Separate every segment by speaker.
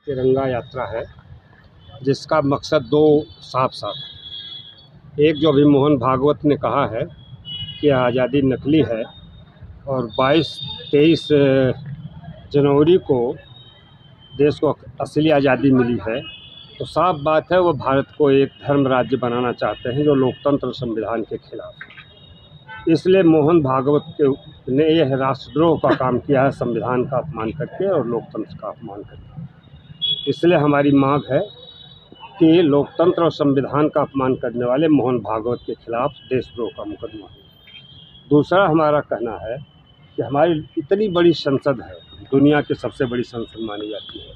Speaker 1: तिरंगा यात्रा है, जिसका मकसद दो साफ साफ है। एक, जो अभी मोहन भागवत ने कहा है कि आज़ादी नकली है और 22-23 जनवरी को देश को असली आज़ादी मिली है, तो साफ बात है वो भारत को एक धर्म राज्य बनाना चाहते हैं जो लोकतंत्र और संविधान के खिलाफ है। इसलिए मोहन भागवत ने यह राष्ट्रद्रोह का काम किया है, संविधान का अपमान करके और लोकतंत्र का अपमान करके। इसलिए हमारी मांग है कि लोकतंत्र और संविधान का अपमान करने वाले मोहन भागवत के खिलाफ देशद्रोह का मुकदमा हो। दूसरा, हमारा कहना है कि हमारी इतनी बड़ी संसद है, दुनिया की सबसे बड़ी संसद मानी जाती है,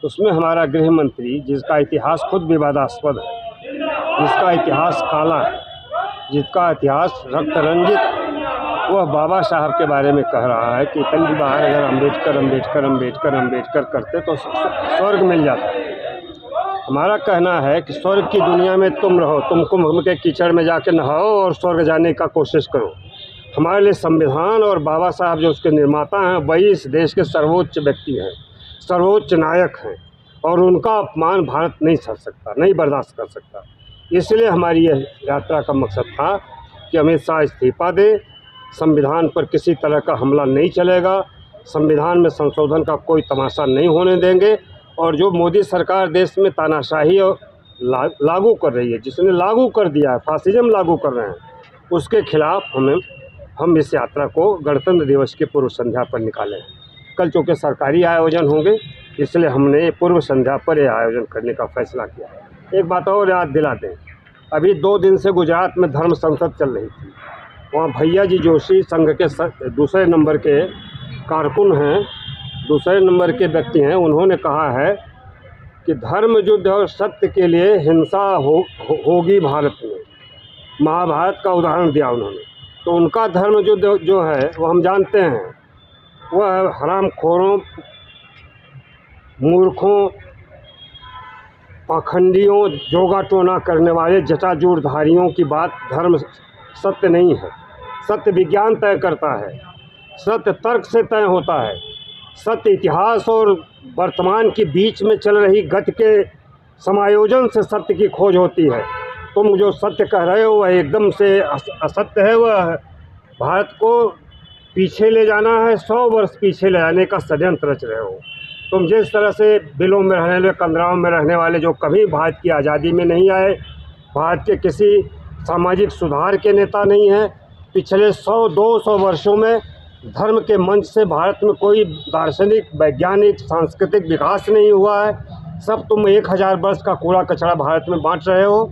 Speaker 1: उसमें हमारा गृह मंत्री, जिसका इतिहास खुद विवादास्पद है, जिसका इतिहास काला है, जिसका इतिहास रक्त रंजित है, वह बाबा साहब के बारे में कह रहा है कि इतनी बार अगर अम्बेडकर करते तो स्वर्ग मिल जाता। हमारा कहना है कि स्वर्ग की दुनिया में तुम रहो, तुम कुंभ के कीचड़ में जाके नहाओ और स्वर्ग जाने का कोशिश करो। हमारे लिए संविधान और बाबा साहब जो उसके निर्माता हैं, वही इस देश के सर्वोच्च व्यक्ति हैं, सर्वोच्च नायक हैं, और उनका अपमान भारत नहीं सह सकता, नहीं बर्दाश्त कर सकता। इसलिए हमारी यह यात्रा का मकसद था कि अमित शाह इस्तीफा दें, संविधान पर किसी तरह का हमला नहीं चलेगा, संविधान में संशोधन का कोई तमाशा नहीं होने देंगे, और जो मोदी सरकार देश में तानाशाही और लागू कर रही है, जिसने लागू कर दिया है, फासिज्म लागू कर रहे हैं, उसके खिलाफ हम इस यात्रा को गणतंत्र दिवस की पूर्व संध्या पर निकालें। कल चूँकि सरकारी आयोजन होंगे, इसलिए हमने पूर्व संध्या पर यह आयोजन करने का फैसला किया है। एक बात और याद दिला दें, अभी 2 दिन से गुजरात में धर्म संसद चल रही थी। वहाँ भैया जी जोशी संघ के दूसरे नंबर के कारकुन हैं, दूसरे नंबर के व्यक्ति हैं। उन्होंने कहा है कि धर्म युद्ध और सत्य के लिए हिंसा होगी भारत में। महाभारत का उदाहरण दिया उन्होंने। तो उनका धर्म युद्ध जो है वो हम जानते हैं, वह हरामखोरों, मूर्खों, पाखंडियों, जोगा टोना करने वाले जटाजूटधारियों की बात धर्म सत्य नहीं है। सत्य विज्ञान तय करता है, सत्य तर्क से तय होता है, सत्य इतिहास और वर्तमान के बीच में चल रही गति के समायोजन से सत्य की खोज होती है। तुम जो सत्य कह रहे हो वह एकदम से असत्य है, वह भारत को पीछे ले जाना है, 100 वर्ष पीछे ले जाने का षड्यंत्र रच रहे हो। तुम जिस तरह से बिलों में रहने वाले, कंदराओं में रहने वाले, जो कभी भारत की आज़ादी में नहीं आए, भारत के किसी सामाजिक सुधार के नेता नहीं हैं, पिछले 100-200 वर्षों में धर्म के मंच से भारत में कोई दार्शनिक, वैज्ञानिक, सांस्कृतिक विकास नहीं हुआ है। सब तुम 1000 वर्ष का कूड़ा कचरा भारत में बांट रहे हो।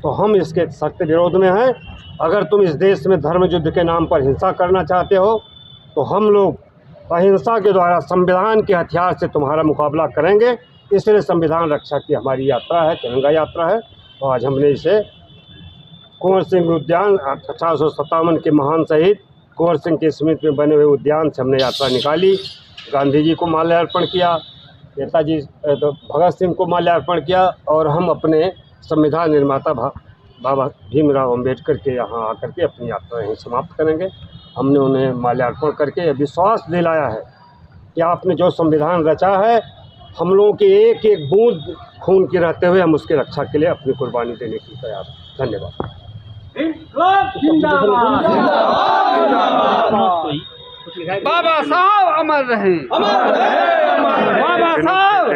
Speaker 1: तो हम इसके सख्त विरोध में हैं। अगर तुम इस देश में धर्म युद्ध के नाम पर हिंसा करना चाहते हो, तो हम लोग अहिंसा के द्वारा संविधान के हथियार से तुम्हारा मुकाबला करेंगे। इसलिए संविधान रक्षा की हमारी यात्रा है, तिरंगा यात्रा है। और आज हमने इसे कुंवर सिंह उद्यान 1857 के महान शहीद कुंवर सिंह की स्मृति में बने हुए उद्यान से हमने यात्रा निकाली। गांधी जी को माल्यार्पण किया, नेताजी तो भगत सिंह को माल्यार्पण किया, और हम अपने संविधान निर्माता बाबा भीमराव अम्बेडकर के यहाँ आकर के अपनी यात्रा यहीं समाप्त करेंगे। हमने उन्हें माल्यार्पण करके यह विश्वास दिलाया है कि आपने जो संविधान रचा है, हम लोगों के एक एक बूंद खून की रहते हुए हम उसकी रक्षा के लिए अपनी कुर्बानी देने की तैयार हैं। धन्यवाद।
Speaker 2: बाबा साहब अमर रहे, बाबा साहब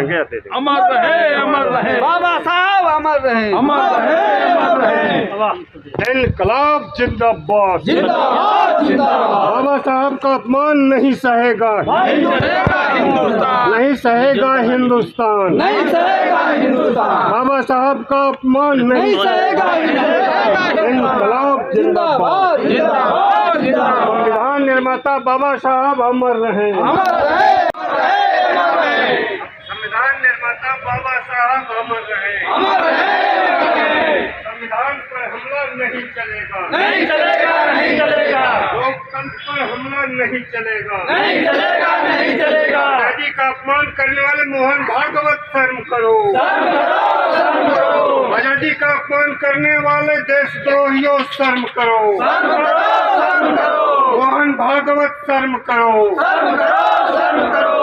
Speaker 2: अमर रहे, बाबा साहब अमर रहे,
Speaker 1: इनकलाब जिंदाबाद, बाबा साहब का अपमान नहीं सहेगा, नहीं सहेगा हिंदुस्तान, बाबा साहब का अपमान नहीं सहेगा। इनकलाब जिंदाबाद, संविधान निर्माता बाबा साहब अमर रहे, संविधान निर्माता बाबा साहब अमर रहे, संविधान पर हमला नहीं चलेगा, लोकतंत्र पर हमला नहीं चलेगा, आज़ादी का अपमान करने वाले मोहन भागवत शर्म करो, आज़ादी का अपमान करने वाले देशद्रोहियों शर्म करो, मोहन भागवत शर्म करो,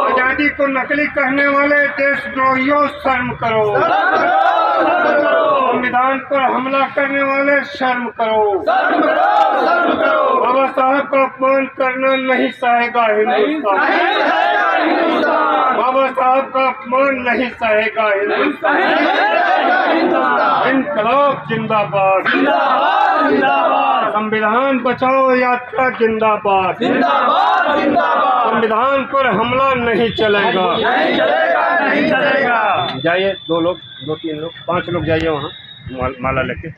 Speaker 1: आज़ादी आज़ादी को नकली कहने वाले देशद्रोहियों शर्म करो। संविधान पर हमला करने वाले शर्म करो। बाबा साहब का अपमान करना नहीं सहेगा हिंदुस्तान। बाबा साहब का अपमान नहीं सहेगा हिंदुस्तान। इनकलाब जिंदाबाद, संविधान बचाओ यात्रा जिंदाबाद। संविधान पर हमला नहीं चलेगा। जाइए 2 लोग, 2-3 लोग, 5 लोग जाइए वहाँ माला लेके।